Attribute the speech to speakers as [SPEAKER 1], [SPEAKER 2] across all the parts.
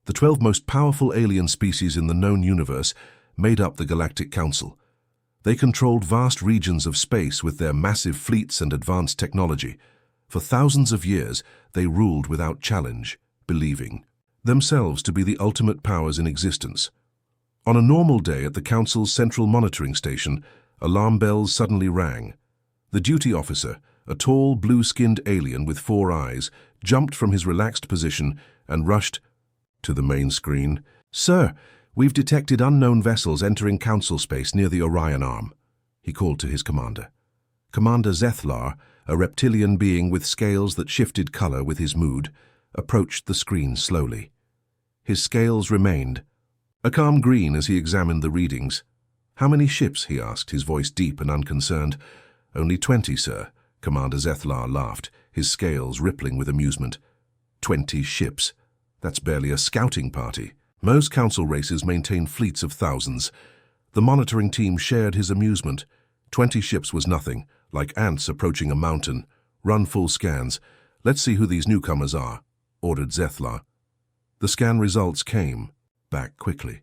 [SPEAKER 1] The 12 most powerful alien species in the known universe made up the Galactic Council. They controlled vast regions of space with their massive fleets and advanced technology. For thousands of years, they ruled without challenge, believing themselves to be the ultimate powers in existence. On a normal day at the Council's central monitoring station, alarm bells suddenly rang. The duty officer, a tall, blue-skinned alien with 4 eyes, jumped from his relaxed position and rushed to the main screen. "Sir, we've detected unknown vessels entering Council space near the Orion Arm," he called to his commander. Commander Zethlar, a reptilian being with scales that shifted color with his mood, approached the screen slowly. His scales remained a calm green as he examined the readings. "How many ships?" he asked, his voice deep and unconcerned. "Only 20, sir," Commander Zethlar laughed, his scales rippling with amusement. 20 ships. That's barely a scouting party. Most council races maintain fleets of thousands. The monitoring team shared his amusement. 20 ships was nothing, like ants approaching a mountain. "Run full scans. Let's see who these newcomers are," ordered Zethlar. The scan results came back quickly.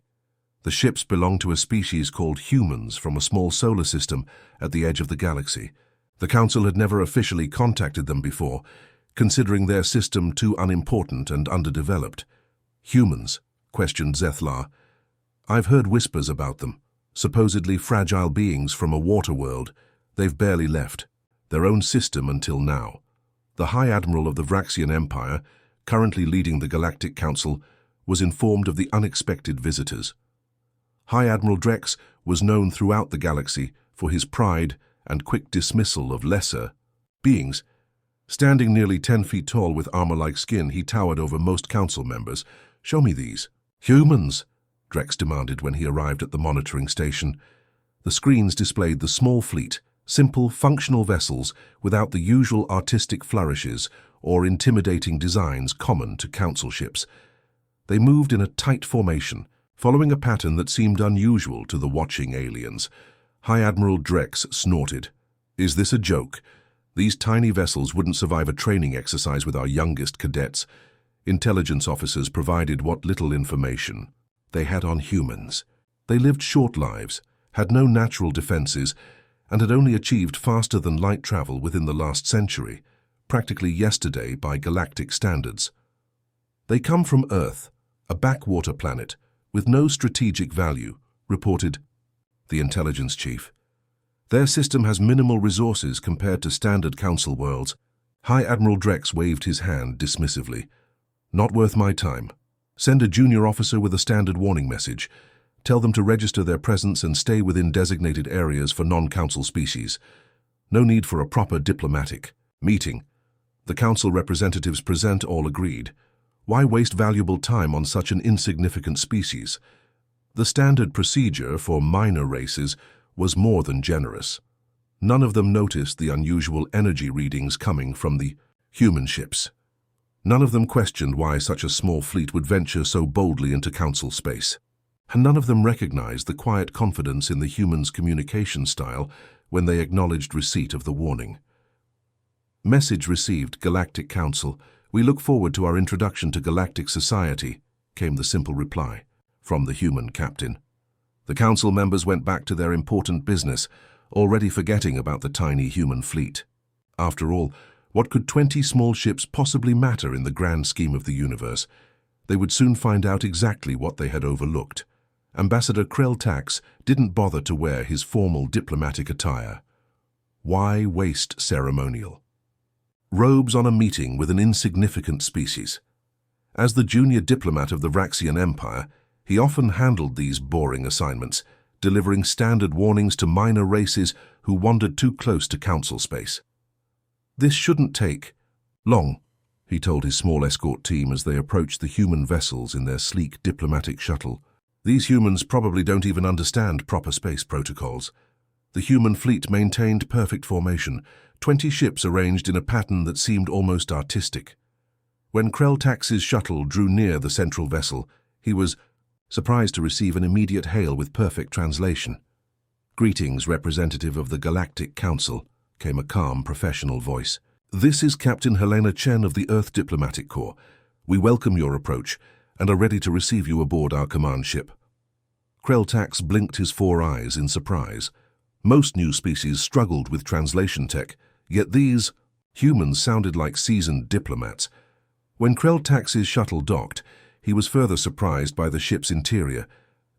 [SPEAKER 1] The ships belonged to a species called humans from a small solar system at the edge of the galaxy. The Council had never officially contacted them before, considering their system too unimportant and underdeveloped. "Humans?" questioned Zethlar. "I've heard whispers about them. Supposedly fragile beings from a water world. They've barely left their own system until now." The High Admiral of the Vraxian Empire, currently leading the Galactic Council, was informed of the unexpected visitors. High Admiral Drex was known throughout the galaxy for his pride and quick dismissal of lesser beings. Standing nearly 10 feet tall with armor-like skin, he towered over most council members. "Show me these." "Humans," Drex demanded when he arrived at the monitoring station. The screens displayed the small fleet, simple, functional vessels without the usual artistic flourishes or intimidating designs common to council ships. They moved in a tight formation, following a pattern that seemed unusual to the watching aliens. High Admiral Drex snorted. "Is this a joke? These tiny vessels wouldn't survive a training exercise with our youngest cadets." Intelligence officers provided what little information they had on humans. They lived short lives, had no natural defenses, and had only achieved faster-than-light travel within the last century, practically yesterday by galactic standards. "They come from Earth, a backwater planet, with no strategic value," reported the intelligence chief. "Their system has minimal resources compared to standard council worlds." High Admiral Drex waved his hand dismissively. "Not worth my time. Send a junior officer with a standard warning message. Tell them to register their presence and stay within designated areas for non-council species. No need for a proper diplomatic meeting. The council representatives present all agreed. Why waste valuable time on such an insignificant species?" The standard procedure for minor races was more than generous. None of them noticed the unusual energy readings coming from the human ships. None of them questioned why such a small fleet would venture so boldly into council space. And none of them recognized the quiet confidence in the humans' communication style when they acknowledged receipt of the warning. "Message received, Galactic Council. We look forward to our introduction to galactic society," came the simple reply from the human captain. The council members went back to their important business, already forgetting about the tiny human fleet. After all, what could 20 small ships possibly matter in the grand scheme of the universe? They would soon find out exactly what they had overlooked. Ambassador Krell Tax didn't bother to wear his formal diplomatic attire. Why waste ceremonial robes on a meeting with an insignificant species? As the junior diplomat of the Vraxian Empire, he often handled these boring assignments, delivering standard warnings to minor races who wandered too close to council space. "This shouldn't take long," he told his small escort team as they approached the human vessels in their sleek diplomatic shuttle. "These humans probably don't even understand proper space protocols." The human fleet maintained perfect formation, 20 ships arranged in a pattern that seemed almost artistic. When Krell Tax's shuttle drew near the central vessel, he was surprised to receive an immediate hail with perfect translation. "Greetings, representative of the Galactic Council," came a calm, professional voice. "This is Captain Helena Chen of the Earth Diplomatic Corps. We welcome your approach and are ready to receive you aboard our command ship." Krell-Tax blinked his 4 eyes in surprise. Most new species struggled with translation tech, yet these humans sounded like seasoned diplomats. When Krell-Tax's shuttle docked, he was further surprised by the ship's interior.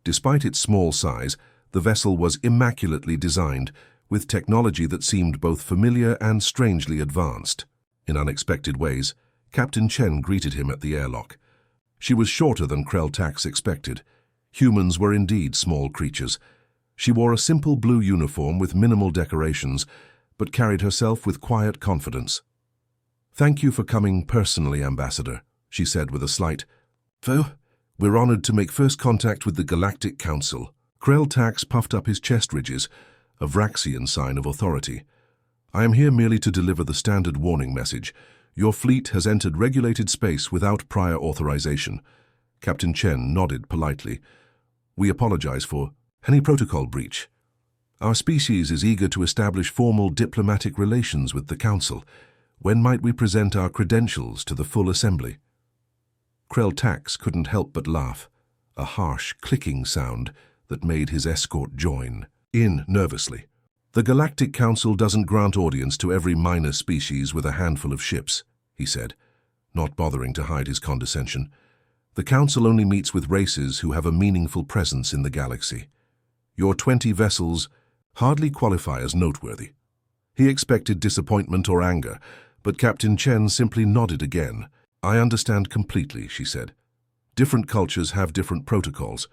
[SPEAKER 1] Despite its small size, the vessel was immaculately designed, with technology that seemed both familiar and strangely advanced. In unexpected ways, Captain Chen greeted him at the airlock. She was shorter than Krell-Tax expected. Humans were indeed small creatures. She wore a simple blue uniform with minimal decorations, but carried herself with quiet confidence. "Thank you for coming personally, Ambassador," she said with a slight "We're honored to make first contact with the Galactic Council." Krell-Tax puffed up his chest ridges, a Vraxian sign of authority. "I am here merely to deliver the standard warning message. Your fleet has entered regulated space without prior authorization." Captain Chen nodded politely. "We apologize for any protocol breach. Our species is eager to establish formal diplomatic relations with the Council. When might we present our credentials to the full assembly?" Krell-Tax couldn't help but laugh, a harsh, clicking sound that made his escort join in nervously. "The Galactic Council doesn't grant audience to every minor species with a handful of ships," he said, not bothering to hide his condescension. "The Council only meets with races who have a meaningful presence in the galaxy. Your 20 vessels hardly qualify as noteworthy." He expected disappointment or anger, but Captain Chen simply nodded again. "I understand completely," she said. "Different cultures have different protocols.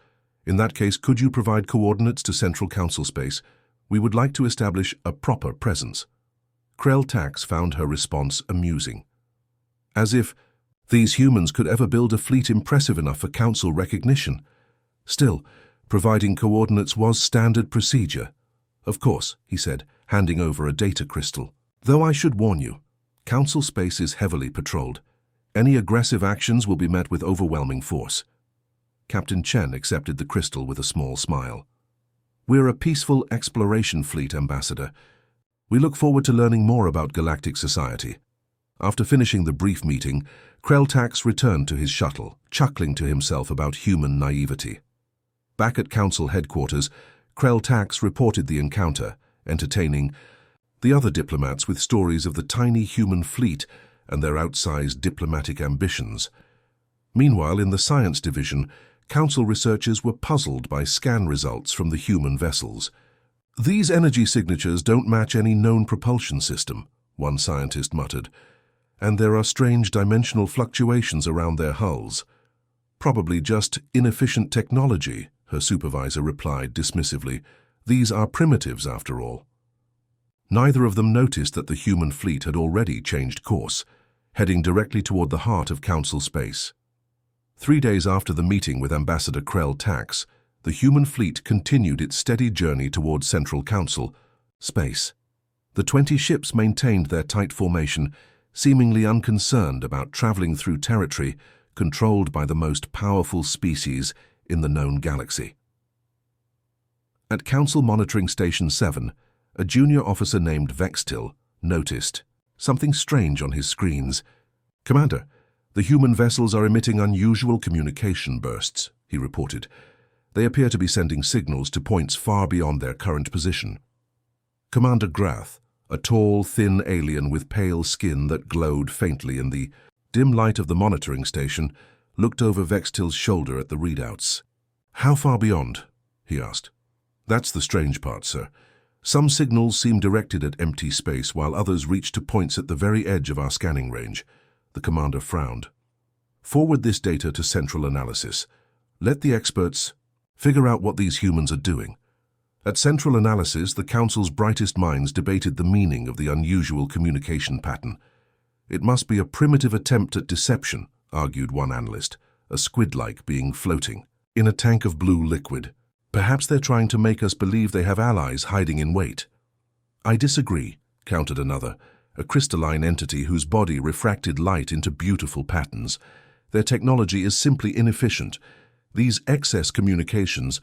[SPEAKER 1] In that case, could you provide coordinates to Central Council space? We would like to establish a proper presence." Krell-Tax found her response amusing. As if these humans could ever build a fleet impressive enough for Council recognition. Still, providing coordinates was standard procedure. "Of course," he said, handing over a data crystal. "Though I should warn you, Council space is heavily patrolled. Any aggressive actions will be met with overwhelming force." Captain Chen accepted the crystal with a small smile. "We're a peaceful exploration fleet, Ambassador. We look forward to learning more about galactic society." After finishing the brief meeting, Krell-Tax returned to his shuttle, chuckling to himself about human naivety. Back at Council headquarters, Krell-Tax reported the encounter, entertaining the other diplomats with stories of the tiny human fleet and their outsized diplomatic ambitions. Meanwhile, in the science division, Council researchers were puzzled by scan results from the human vessels. "These energy signatures don't match any known propulsion system," one scientist muttered, "and there are strange dimensional fluctuations around their hulls." "Probably just inefficient technology," her supervisor replied dismissively. "These are primitives, after all." Neither of them noticed that the human fleet had already changed course, heading directly toward the heart of Council space. 3 days after the meeting with Ambassador Krell-Tax, the human fleet continued its steady journey toward Central Council space. The 20 ships maintained their tight formation, seemingly unconcerned about traveling through territory controlled by the most powerful species in the known galaxy. At Council Monitoring Station 7, a junior officer named Vextil noticed something strange on his screens. "Commander, the human vessels are emitting unusual communication bursts," he reported. "They appear to be sending signals to points far beyond their current position." Commander Grath, a tall, thin alien with pale skin that glowed faintly in the dim light of the monitoring station, looked over Vextil's shoulder at the readouts. "How far beyond?" he asked. "That's the strange part, sir. Some signals seem directed at empty space, while others reach to points at the very edge of our scanning range." The commander frowned. "Forward this data to central analysis. Let the experts figure out what these humans are doing." At central analysis, the Council's brightest minds debated the meaning of the unusual communication pattern. "It must be a primitive attempt at deception," argued one analyst, a squid-like being floating in a tank of blue liquid. "Perhaps they're trying to make us believe they have allies hiding in wait." "I disagree," countered another, a crystalline entity whose body refracted light into beautiful patterns. "Their technology is simply inefficient. These excess communications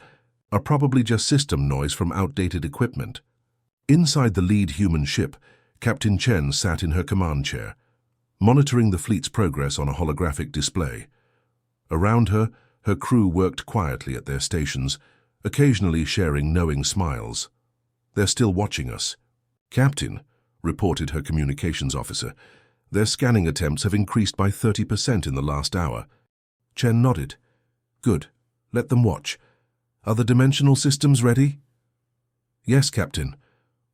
[SPEAKER 1] are probably just system noise from outdated equipment." Inside the lead human ship, Captain Chen sat in her command chair, monitoring the fleet's progress on a holographic display. Around her, her crew worked quietly at their stations, occasionally sharing knowing smiles. "They're still watching us." "Captain," reported her communications officer, "their scanning attempts have increased by 30% in the last hour." Chen nodded. "Good. Let them watch. Are the dimensional systems ready?" "Yes, Captain.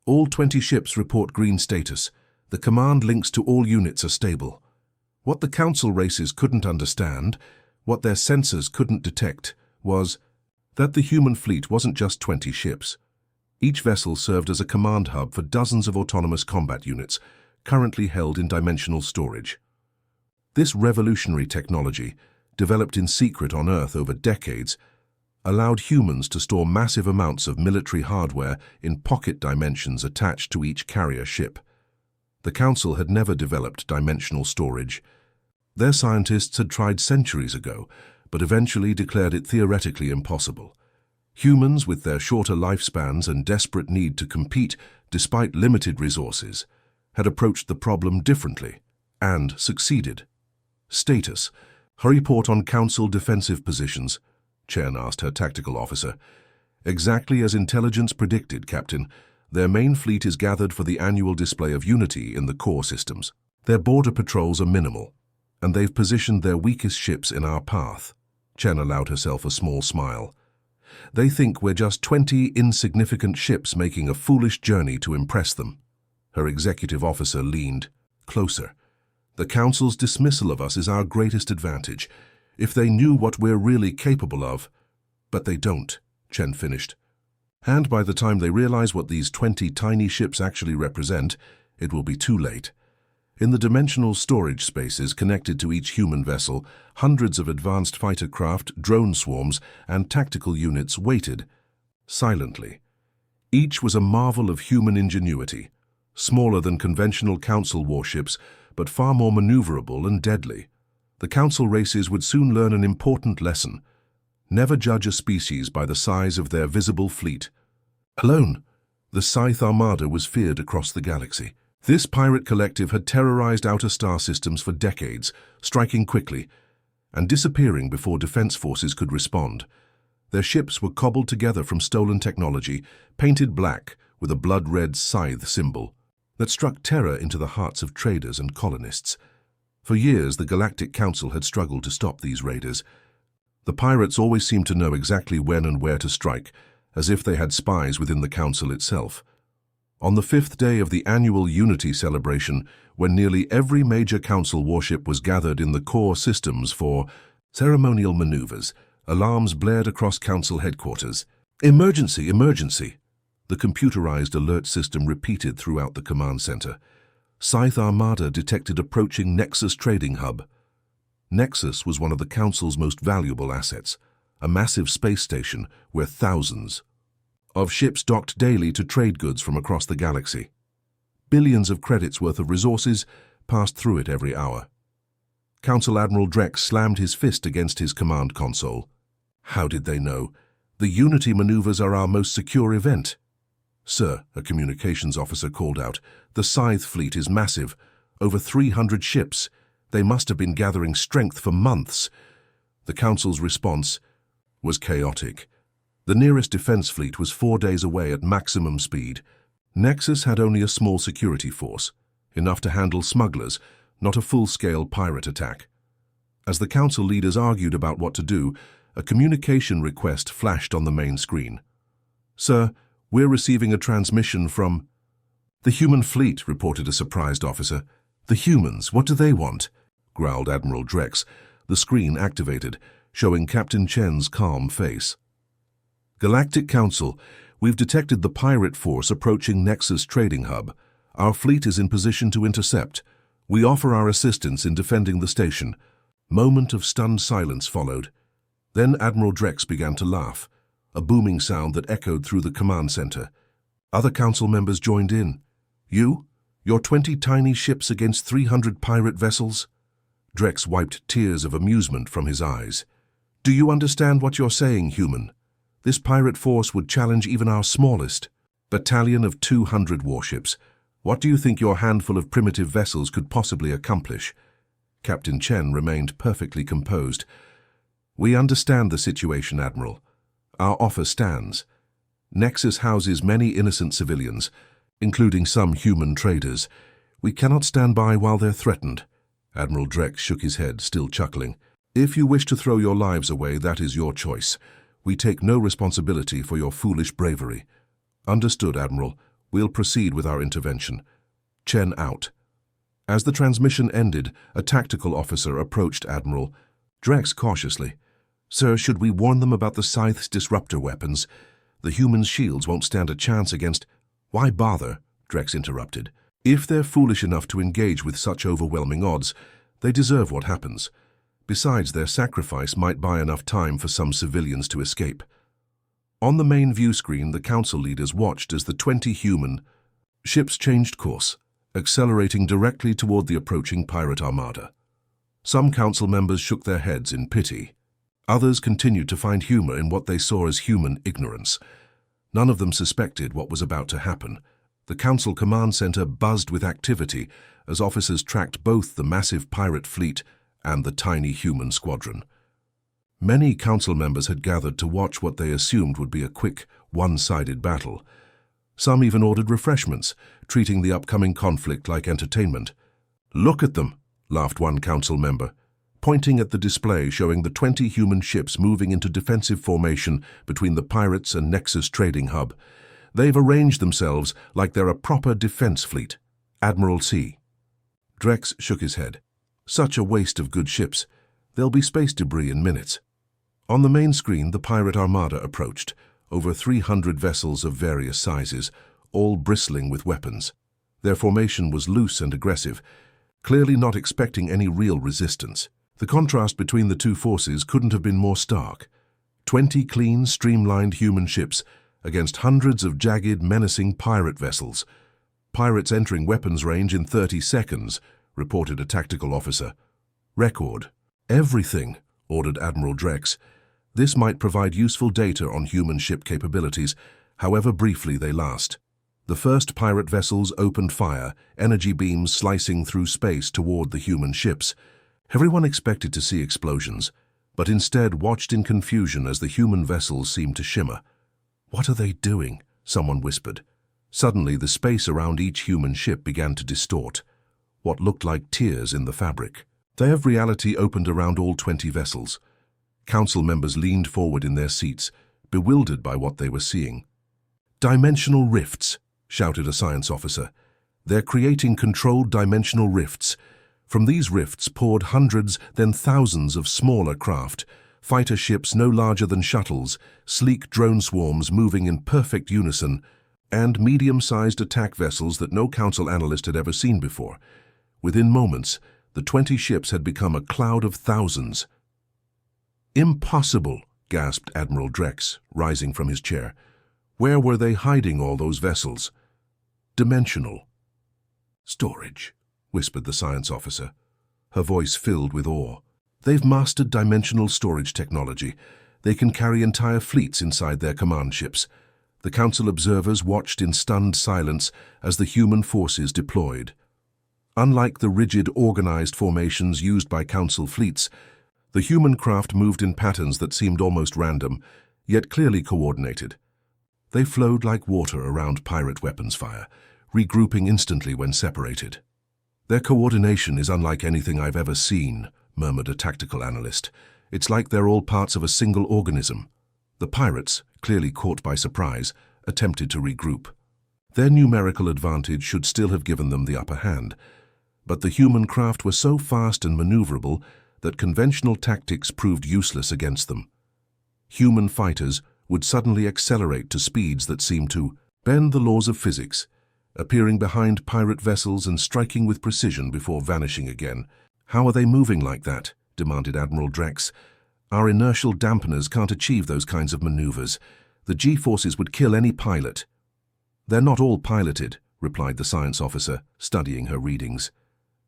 [SPEAKER 1] All 20 ships report green status. The command links to all units are stable. What the Council races couldn't understand, what their sensors couldn't detect, was that the human fleet wasn't just 20 ships. Each vessel served as a command hub for dozens of autonomous combat units, currently held in dimensional storage. This revolutionary technology, developed in secret on Earth over decades, allowed humans to store massive amounts of military hardware in pocket dimensions attached to each carrier ship. The Council had never developed dimensional storage. Their scientists had tried centuries ago, but eventually declared it theoretically impossible. Humans, with their shorter lifespans and desperate need to compete despite limited resources, had approached the problem differently and succeeded. "Status. Report on Council defensive positions," Chen asked her tactical officer. "Exactly as intelligence predicted, Captain. Their main fleet is gathered for the annual display of unity in the core systems. Their border patrols are minimal, and they've positioned their weakest ships in our path." Chen allowed herself a small smile. "They think we're just 20 insignificant ships making a foolish journey to impress them." Her executive officer leaned closer. "The Council's dismissal of us is our greatest advantage. If they knew what we're really capable of—" "But they don't," Chen finished. "And by the time they realize what these 20 tiny ships actually represent, it will be too late." In the dimensional storage spaces connected to each human vessel, hundreds of advanced fighter craft, drone swarms, and tactical units waited, silently. Each was a marvel of human ingenuity, smaller than conventional Council warships, but far more maneuverable and deadly. The Council races would soon learn an important lesson. Never judge a species by the size of their visible fleet. Alone, the Scythe Armada was feared across the galaxy. This pirate collective had terrorized outer star systems for decades, striking quickly and disappearing before defense forces could respond. Their ships were cobbled together from stolen technology, painted black with a blood-red scythe symbol that struck terror into the hearts of traders and colonists. For years, the Galactic Council had struggled to stop these raiders. The pirates always seemed to know exactly when and where to strike, as if they had spies within the Council itself. On the 5th day of the annual Unity celebration, when nearly every major Council warship was gathered in the core systems for ceremonial maneuvers, alarms blared across Council headquarters. "Emergency! Emergency!" The computerized alert system repeated throughout the command center. Scythe Armada detected approaching Nexus trading hub. Nexus was one of the Council's most valuable assets, a massive space station where thousands of ships docked daily to trade goods from across the galaxy. Billions of credits worth of resources passed through it every hour. Council Admiral Drex slammed his fist against his command console. How did they know? The Unity maneuvers are our most secure event. "Sir," a communications officer called out, "the Scythe fleet is massive. Over 300 ships. They must have been gathering strength for months." The Council's response was chaotic. The nearest defense fleet was 4 days away at maximum speed. Nexus had only a small security force, enough to handle smugglers, not a full-scale pirate attack. As the Council leaders argued about what to do, a communication request flashed on the main screen. "Sir, we're receiving a transmission from—" "The human fleet," reported a surprised officer. "The humans, what do they want?" growled Admiral Drex. The screen activated, showing Captain Chen's calm face. "Galactic Council, we've detected the pirate force approaching Nexus Trading Hub. Our fleet is in position to intercept. We offer our assistance in defending the station." Moment of stunned silence followed. Then Admiral Drex began to laugh, a booming sound that echoed through the command center. Other Council members joined in. "You? Your 20 tiny ships against 300 pirate vessels?" Drex wiped tears of amusement from his eyes. "Do you understand what you're saying, human? This pirate force would challenge even our smallest battalion of 200 warships. What do you think your handful of primitive vessels could possibly accomplish?" Captain Chen remained perfectly composed. We understand the situation, Admiral. Our offer stands. Nexus houses many innocent civilians, including some human traders. We cannot stand by while they're threatened. Admiral Drex shook his head, still chuckling. If you wish to throw your lives away, that is your choice. We take no responsibility for your foolish bravery. Understood, Admiral. We'll proceed with our intervention. Chen out. As the transmission ended, a tactical officer approached Admiral Drex cautiously. Sir, should we warn them about the Scythe's disruptor weapons? The humans' shields won't stand a chance against— Why bother? Drex interrupted. If they're foolish enough to engage with such overwhelming odds, they deserve what happens. Besides, their sacrifice might buy enough time for some civilians to escape. On the main view screen, the council leaders watched as the 20 human ships changed course, accelerating directly toward the approaching pirate armada. Some council members shook their heads in pity. Others continued to find humor in what they saw as human ignorance. None of them suspected what was about to happen. The council command center buzzed with activity as officers tracked both the massive pirate fleet and the tiny human squadron. Many council members had gathered to watch what they assumed would be a quick, one-sided battle. Some even ordered refreshments, treating the upcoming conflict like entertainment. "Look at them," laughed one council member, pointing at the display showing the 20 human ships moving into defensive formation between the pirates and Nexus trading hub. "They've arranged themselves like they're a proper defense fleet." Admiral C. Drex shook his head. "Such a waste of good ships. There'll be space debris in minutes." On the main screen, the pirate armada approached, over 300 vessels of various sizes, all bristling with weapons. Their formation was loose and aggressive, clearly not expecting any real resistance. The contrast between the two forces couldn't have been more stark. 20 clean, streamlined human ships against hundreds of jagged, menacing pirate vessels. "Pirates entering weapons range in 30 seconds, reported a tactical officer. "Record. Everything," ordered Admiral Drex. "This might provide useful data on human ship capabilities, however briefly they last." The first pirate vessels opened fire, energy beams slicing through space toward the human ships. Everyone expected to see explosions, but instead watched in confusion as the human vessels seemed to shimmer. "What are they doing?" someone whispered. Suddenly, the space around each human ship began to distort, what looked like tears in the fabric. Their reality opened around all 20 vessels. Council members leaned forward in their seats, bewildered by what they were seeing. "Dimensional rifts," shouted a science officer. "They're creating controlled dimensional rifts. From these rifts poured hundreds, then thousands of smaller craft, fighter ships no larger than shuttles, sleek drone swarms moving in perfect unison, and medium-sized attack vessels that no council analyst had ever seen before. Within moments, the 20 ships had become a cloud of thousands." "Impossible," gasped Admiral Drex, rising from his chair. "Where were they hiding all those vessels?" "Dimensional storage," whispered the science officer. Her voice filled with awe. "They've mastered dimensional storage technology. They can carry entire fleets inside their command ships." The council observers watched in stunned silence as the human forces deployed. Unlike the rigid, organized formations used by council fleets, the human craft moved in patterns that seemed almost random, yet clearly coordinated. They flowed like water around pirate weapons fire, regrouping instantly when separated. "Their coordination is unlike anything I've ever seen," murmured a tactical analyst. "It's like they're all parts of a single organism." The pirates, clearly caught by surprise, attempted to regroup. Their numerical advantage should still have given them the upper hand, but the human craft were so fast and maneuverable that conventional tactics proved useless against them. Human fighters would suddenly accelerate to speeds that seemed to bend the laws of physics, appearing behind pirate vessels and striking with precision before vanishing again. "How are they moving like that?" demanded Admiral Drex. "Our inertial dampeners can't achieve those kinds of maneuvers. The G-forces would kill any pilot." "They're not all piloted," replied the science officer, studying her readings.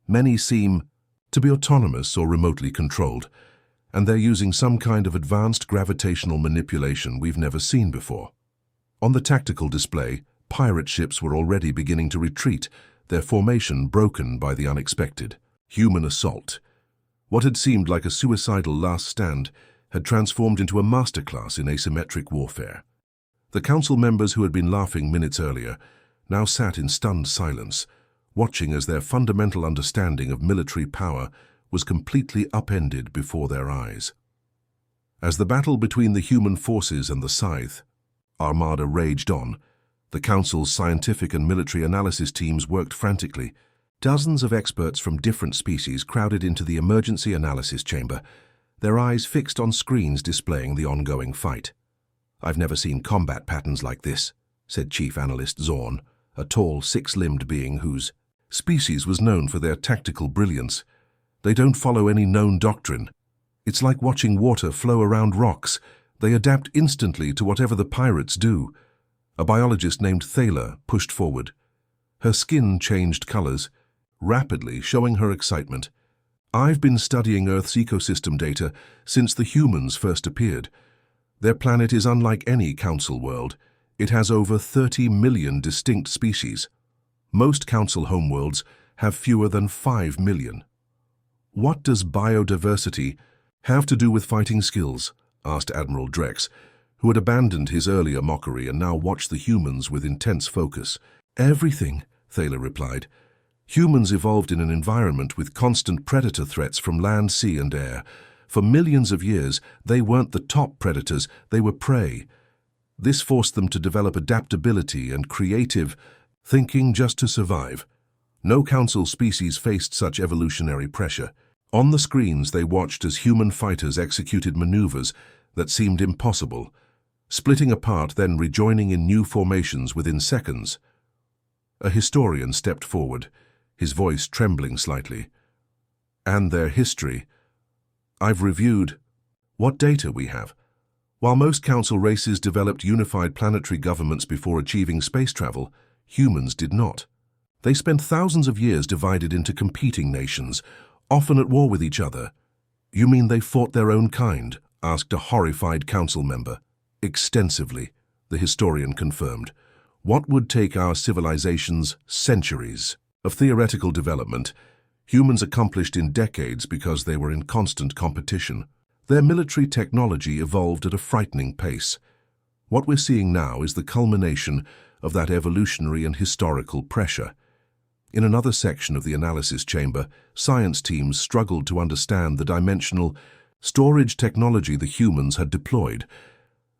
[SPEAKER 1] "Many seem to be autonomous or remotely controlled, and they're using some kind of advanced gravitational manipulation we've never seen before." On the tactical display, pirate ships were already beginning to retreat, their formation broken by the unexpected. Human assault. What had seemed like a suicidal last stand had transformed into a masterclass in asymmetric warfare. The council members who had been laughing minutes earlier now sat in stunned silence, watching as their fundamental understanding of military power was completely upended before their eyes. As the battle between the human forces and the Scythe Armada raged on, the Council's scientific and military analysis teams worked frantically. Dozens of experts from different species crowded into the emergency analysis chamber, their eyes fixed on screens displaying the ongoing fight. "I've never seen combat patterns like this," said Chief Analyst Zorn, a tall, six-limbed being whose species was known for their tactical brilliance. "They don't follow any known doctrine. It's like watching water flow around rocks. They adapt instantly to whatever the pirates do." A biologist named Thaler pushed forward. Her skin changed colors, rapidly showing her excitement. "I've been studying Earth's ecosystem data since the humans first appeared. Their planet is unlike any Council world. It has over 30 million distinct species. Most Council homeworlds have fewer than 5 million. "What does biodiversity have to do with fighting skills?" asked Admiral Drex, who had abandoned his earlier mockery and now watched the humans with intense focus. "Everything," Thaler replied. "Humans evolved in an environment with constant predator threats from land, sea, and air. For millions of years, they weren't the top predators, they were prey. This forced them to develop adaptability and creative thinking just to survive. No Council species faced such evolutionary pressure. On the screens, they watched as human fighters executed maneuvers that seemed impossible, splitting apart, then rejoining in new formations within seconds." A historian stepped forward, his voice trembling slightly. "And their history. I've reviewed what data we have. While most Council races developed unified planetary governments before achieving space travel, humans did not. They spent thousands of years divided into competing nations, often at war with each other." "You mean they fought their own kind?" asked a horrified Council member. "Extensively," the historian confirmed. "What would take our civilizations centuries of theoretical development, humans accomplished in decades because they were in constant competition. Their military technology evolved at a frightening pace. What we're seeing now is the culmination of that evolutionary and historical pressure." In another section of the analysis chamber, science teams struggled to understand the dimensional storage technology the humans had deployed.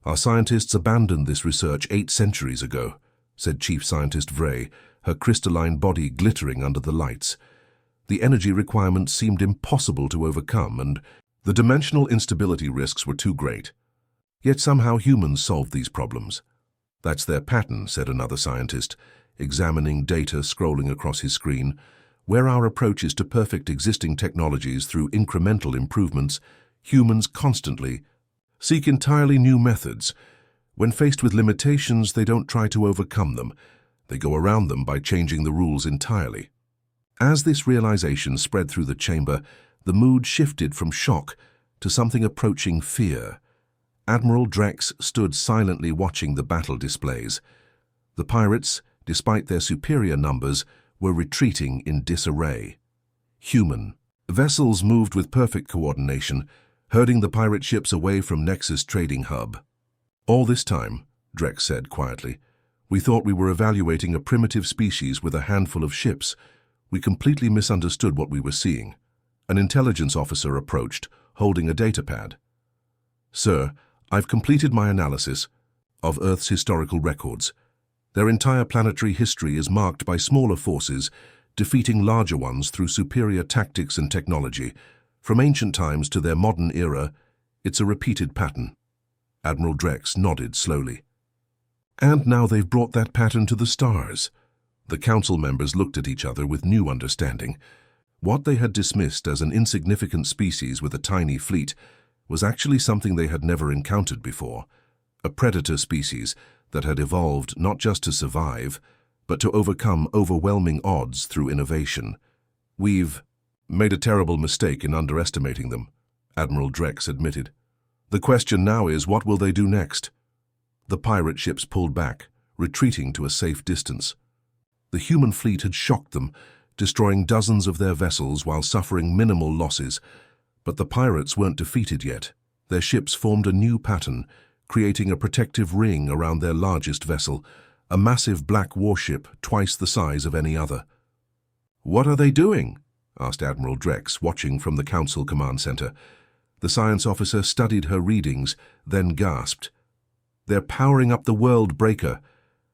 [SPEAKER 1] "Our scientists abandoned this research 8 centuries ago," said Chief Scientist Vray, her crystalline body glittering under the lights. "The energy requirements seemed impossible to overcome, and the dimensional instability risks were too great. Yet somehow humans solved these problems." "That's their pattern," said another scientist, examining data scrolling across his screen. "Where our approach is to perfect existing technologies through incremental improvements, humans constantly seek entirely new methods. When faced with limitations, they don't try to overcome them. They go around them by changing the rules entirely." As this realization spread through the chamber, the mood shifted from shock to something approaching fear. Admiral Drex stood silently watching the battle displays. The pirates, despite their superior numbers, were retreating in disarray. Human vessels moved with perfect coordination, herding the pirate ships away from Nexus Trading Hub. "All this time," Drex said quietly, "we thought we were evaluating a primitive species with a handful of ships. We completely misunderstood what we were seeing." An intelligence officer approached, holding a datapad. "Sir, I've completed my analysis of Earth's historical records. Their entire planetary history is marked by smaller forces defeating larger ones through superior tactics and technology. From ancient times to their modern era, it's a repeated pattern." Admiral Drex nodded slowly. "And now they've brought that pattern to the stars." The Council members looked at each other with new understanding. What they had dismissed as an insignificant species with a tiny fleet was actually something they had never encountered before. A predator species that had evolved not just to survive, but to overcome overwhelming odds through innovation. "We've made a terrible mistake in underestimating them," Admiral Drex admitted. "The question now is, what will they do next?" The pirate ships pulled back, retreating to a safe distance. The human fleet had shocked them, destroying dozens of their vessels while suffering minimal losses. But the pirates weren't defeated yet. Their ships formed a new pattern, creating a protective ring around their largest vessel, a massive black warship twice the size of any other. "What are they doing?" asked Admiral Drex, watching from the Council Command Center. The science officer studied her readings, then gasped. "They're powering up the World Breaker.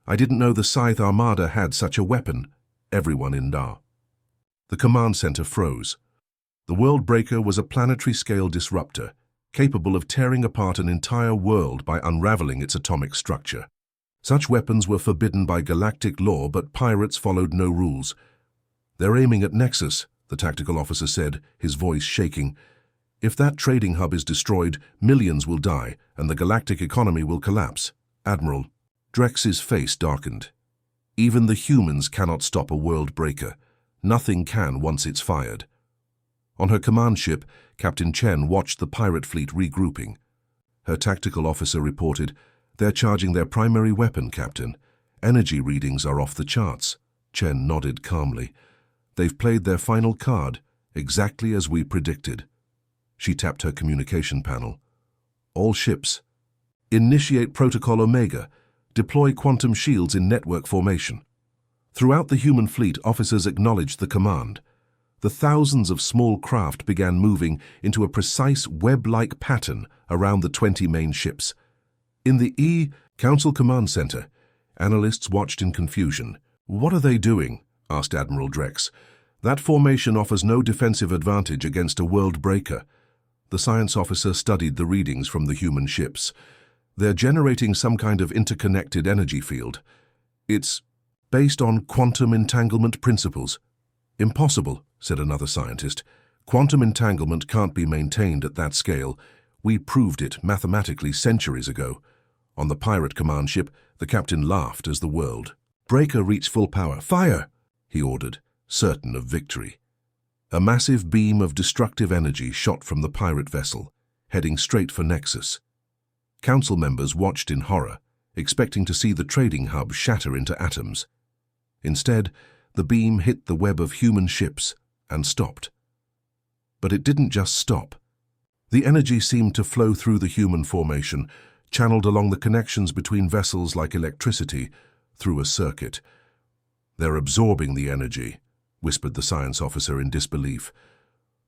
[SPEAKER 1] I didn't know the Scythe Armada had such a weapon." Everyone in Dar. The command center froze. The World Breaker was a planetary-scale disruptor, capable of tearing apart an entire world by unraveling its atomic structure. Such weapons were forbidden by galactic law, but pirates followed no rules. "They're aiming at Nexus," the tactical officer said, his voice shaking. "If that trading hub is destroyed, millions will die, and the galactic economy will collapse." Admiral Drex's face darkened. "Even the humans cannot stop a World Breaker. Nothing can once it's fired." On her command ship, Captain Chen watched the pirate fleet regrouping. Her tactical officer reported, "They're charging their primary weapon, Captain. Energy readings are off the charts." Chen nodded calmly. "They've played their final card, exactly as we predicted." She tapped her communication panel. "All ships, initiate Protocol Omega. Deploy quantum shields in network formation." Throughout the human fleet, officers acknowledged the command. The thousands of small craft began moving into a precise web-like pattern around the 20 main ships. In the Council Command Center, analysts watched in confusion. "What are they doing?" asked Admiral Drex. "That formation offers no defensive advantage against a World Breaker." The science officer studied the readings from the human ships. "They're generating some kind of interconnected energy field. It's based on quantum entanglement principles." "Impossible," said another scientist. "Quantum entanglement can't be maintained at that scale. We proved it mathematically centuries ago." On the pirate command ship, the captain laughed as the World Breaker reached full power. "Fire!" he ordered, certain of victory. A massive beam of destructive energy shot from the pirate vessel, heading straight for Nexus. Council members watched in horror, expecting to see the trading hub shatter into atoms. Instead, the beam hit the web of human ships and stopped. But it didn't just stop. The energy seemed to flow through the human formation, channeled along the connections between vessels like electricity through a circuit. "They're absorbing the energy," whispered the science officer in disbelief.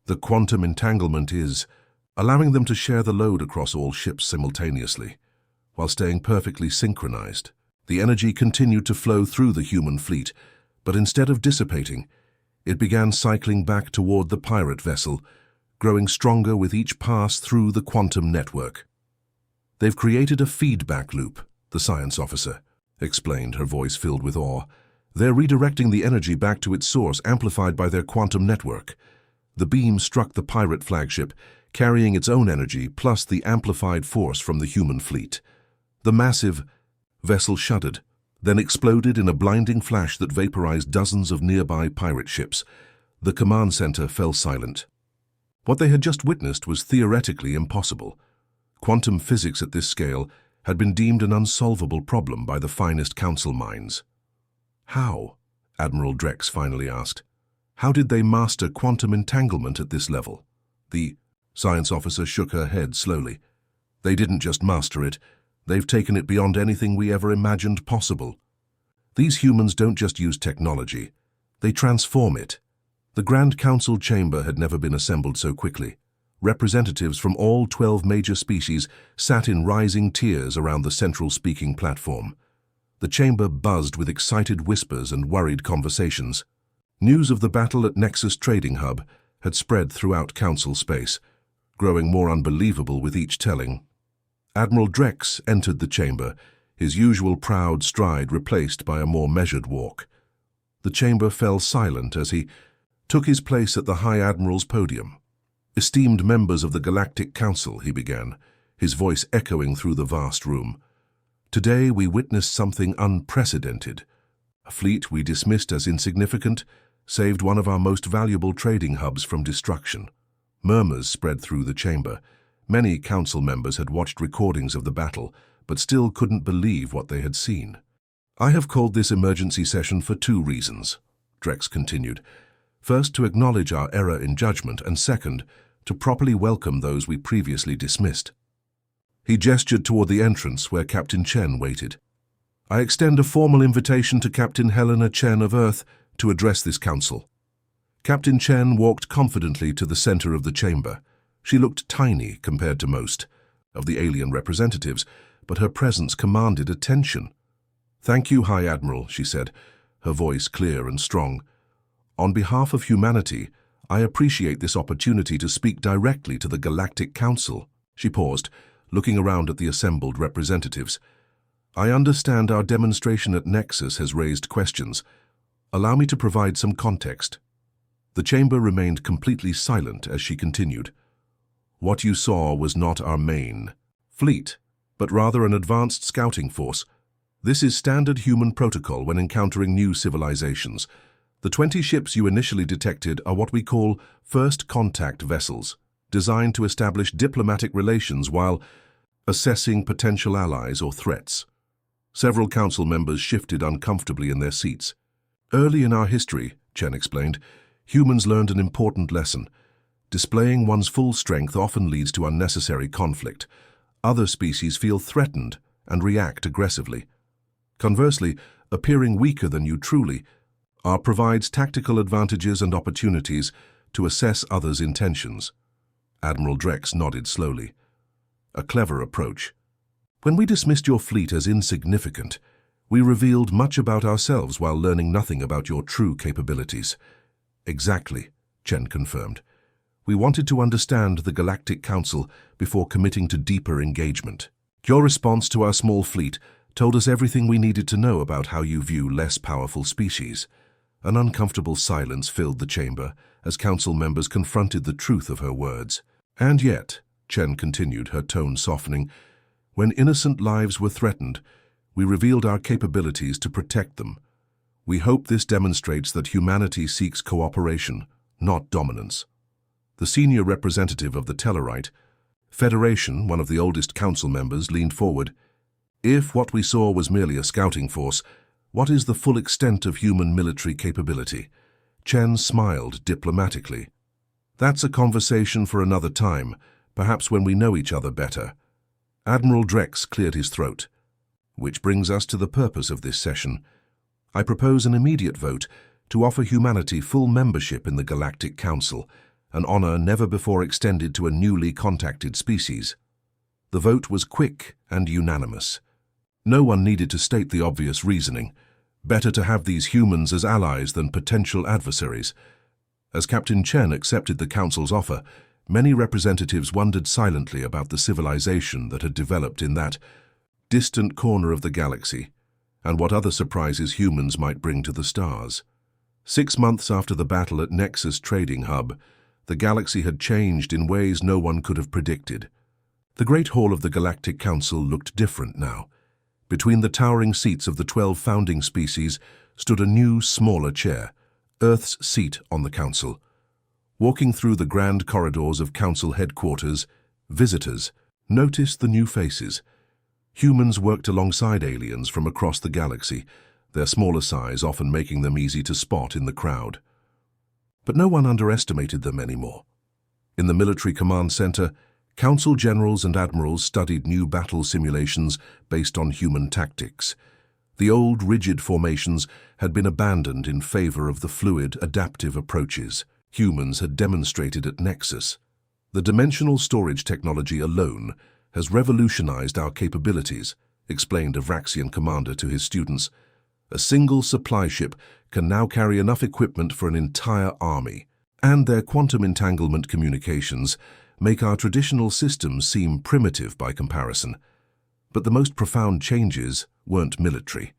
[SPEAKER 1] "The quantum entanglement is allowing them to share the load across all ships simultaneously, while staying perfectly synchronized." The energy continued to flow through the human fleet, but instead of dissipating, it began cycling back toward the pirate vessel, growing stronger with each pass through the quantum network. "They've created a feedback loop," the science officer explained, her voice filled with awe. "They're redirecting the energy back to its source, amplified by their quantum network." The beam struck the pirate flagship, carrying its own energy plus the amplified force from the human fleet. The massive vessel shuddered, then exploded in a blinding flash that vaporized dozens of nearby pirate ships. The command center fell silent. What they had just witnessed was theoretically impossible. Quantum physics at this scale had been deemed an unsolvable problem by the finest council minds. "How?" Admiral Drex finally asked. "How did they master quantum entanglement at this level?" The science officer shook her head slowly. "They didn't just master it. They've taken it beyond anything we ever imagined possible. These humans don't just use technology. They transform it." The Grand Council chamber had never been assembled so quickly. Representatives from all 12 major species sat in rising tiers around the central speaking platform. The chamber buzzed with excited whispers and worried conversations. News of the battle at Nexus Trading Hub had spread throughout Council space, growing more unbelievable with each telling. Admiral Drex entered the chamber, his usual proud stride replaced by a more measured walk. The chamber fell silent as he took his place at the High Admiral's podium. "Esteemed members of the Galactic Council," he began, his voice echoing through the vast room. "Today we witnessed something unprecedented. A fleet we dismissed as insignificant saved one of our most valuable trading hubs from destruction." Murmurs spread through the chamber. Many council members had watched recordings of the battle, but still couldn't believe what they had seen. "I have called this emergency session for 2 reasons, Drex continued. "First, to acknowledge our error in judgment, and second, to properly welcome those we previously dismissed. He gestured toward the entrance where Captain Chen waited. I extend a formal invitation to Captain Helena Chen of Earth to address this council. Captain Chen walked confidently to the center of the chamber. She looked tiny compared to most of the alien representatives, but her presence commanded attention. "Thank you, High Admiral," she said, her voice clear and strong. "On behalf of humanity, I appreciate this opportunity to speak directly to the Galactic Council." She paused, looking around at the assembled representatives. "I understand our demonstration at Nexus has raised questions. Allow me to provide some context." The chamber remained completely silent as she continued. "What you saw was not our main fleet, but rather an advanced scouting force. This is standard human protocol when encountering new civilizations. The 20 ships you initially detected are what we call first contact vessels, designed to establish diplomatic relations while assessing potential allies or threats." Several council members shifted uncomfortably in their seats. "Early in our history," Chen explained, "humans learned an important lesson. Displaying one's full strength often leads to unnecessary conflict. Other species feel threatened and react aggressively. Conversely, appearing weaker than you truly are provides tactical advantages and opportunities to assess others' intentions." Admiral Drex nodded slowly. "A clever approach. When we dismissed your fleet as insignificant, we revealed much about ourselves while learning nothing about your true capabilities." "Exactly," Chen confirmed. "We wanted to understand the Galactic Council before committing to deeper engagement. Your response to our small fleet told us everything we needed to know about how you view less powerful species." An uncomfortable silence filled the chamber as council members confronted the truth of her words. "And yet," Chen continued, her tone softening, "when innocent lives were threatened, we revealed our capabilities to protect them. We hope this demonstrates that humanity seeks cooperation, not dominance." The senior representative of the Tellarite Federation, one of the oldest council members, leaned forward. "If what we saw was merely a scouting force, what is the full extent of human military capability?" Chen smiled diplomatically. "That's a conversation for another time, perhaps when we know each other better." Admiral Drex cleared his throat. "Which brings us to the purpose of this session. I propose an immediate vote to offer humanity full membership in the Galactic Council, an honor never before extended to a newly contacted species." The vote was quick and unanimous. No one needed to state the obvious reasoning. Better to have these humans as allies than potential adversaries. As Captain Chen accepted the Council's offer, many representatives wondered silently about the civilization that had developed in that distant corner of the galaxy, and what other surprises humans might bring to the stars. 6 months after the battle at Nexus Trading Hub, the galaxy had changed in ways no one could have predicted. The Great Hall of the Galactic Council looked different now. Between the towering seats of the 12 founding species stood a new, smaller chair, Earth's seat on the Council. Walking through the grand corridors of Council headquarters, visitors noticed the new faces. Humans worked alongside aliens from across the galaxy, their smaller size often making them easy to spot in the crowd. But no one underestimated them anymore. In the military command center, Council generals and admirals studied new battle simulations based on human tactics. The old, rigid formations had been abandoned in favor of the fluid, adaptive approaches humans had demonstrated at Nexus. "The dimensional storage technology alone has revolutionized our capabilities," explained a Vraxian commander to his students. "A single supply ship can now carry enough equipment for an entire army, and their quantum entanglement communications make our traditional systems seem primitive by comparison." But the most profound changes weren't military.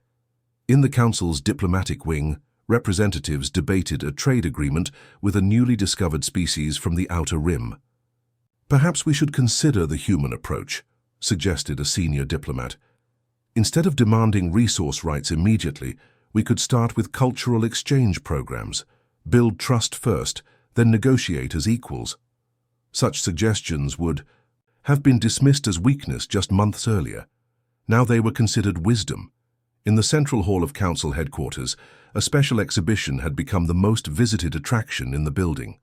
[SPEAKER 1] In the Council's diplomatic wing, representatives debated a trade agreement with a newly discovered species from the Outer Rim. "Perhaps we should consider the human approach," suggested a senior diplomat. "Instead of demanding resource rights immediately, we could start with cultural exchange programs, build trust first, then negotiate as equals." Such suggestions would have been dismissed as weakness just months earlier. Now they were considered wisdom. In the central hall of Council headquarters, a special exhibition had become the most visited attraction in the building.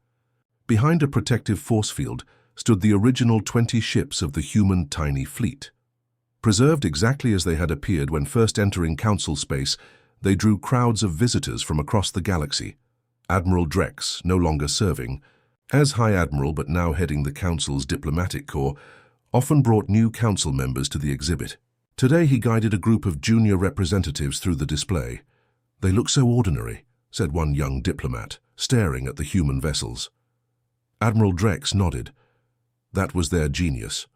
[SPEAKER 1] Behind a protective force field stood the original 20 ships of the human tiny fleet. Preserved exactly as they had appeared when first entering Council space, they drew crowds of visitors from across the galaxy. Admiral Drex, no longer serving, as High Admiral but now heading the Council's diplomatic corps, often brought new Council members to the exhibit. Today he guided a group of junior representatives through the display. "They look so ordinary," said one young diplomat, staring at the human vessels. Admiral Drex nodded. That was their genius.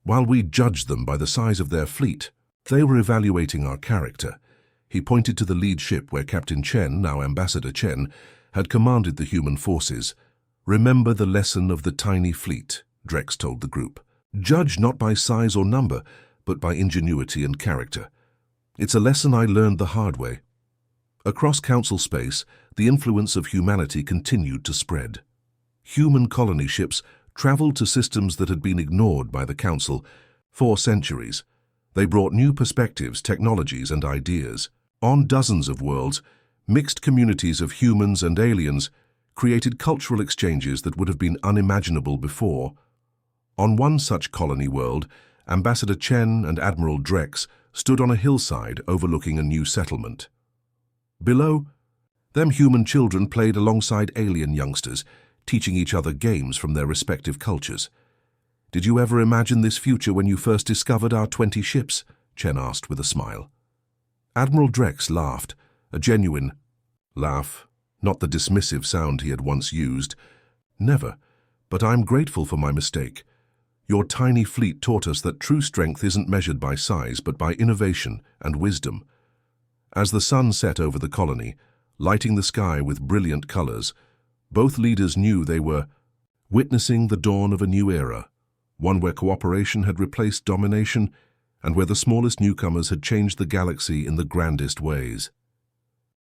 [SPEAKER 1] While we judged them by the size of their fleet, they were evaluating our character. He pointed to the lead ship where Captain Chen, now Ambassador Chen, had commanded the human forces. "Remember the lesson of the tiny fleet," Drex told the group. "Judge not by size or number, but by ingenuity and character. It's a lesson I learned the hard way." Across Council space, the influence of humanity continued to spread. Human colony ships traveled to systems that had been ignored by the Council for centuries. They brought new perspectives, technologies, and ideas. On dozens of worlds, mixed communities of humans and aliens created cultural exchanges that would have been unimaginable before. On one such colony world, Ambassador Chen and Admiral Drex stood on a hillside overlooking a new settlement. Below, them human children played alongside alien youngsters, teaching each other games from their respective cultures. "Did you ever imagine this future when you first discovered our 20 ships?" Chen asked with a smile. Admiral Drex laughed, a genuine laugh, not the dismissive sound he had once used. "Never, but I'm grateful for my mistake. Your tiny fleet taught us that true strength isn't measured by size, but by innovation and wisdom." As the sun set over the colony, lighting the sky with brilliant colors, both leaders knew they were witnessing the dawn of a new era, one where cooperation had replaced domination and where the smallest newcomers had changed the galaxy in the grandest ways.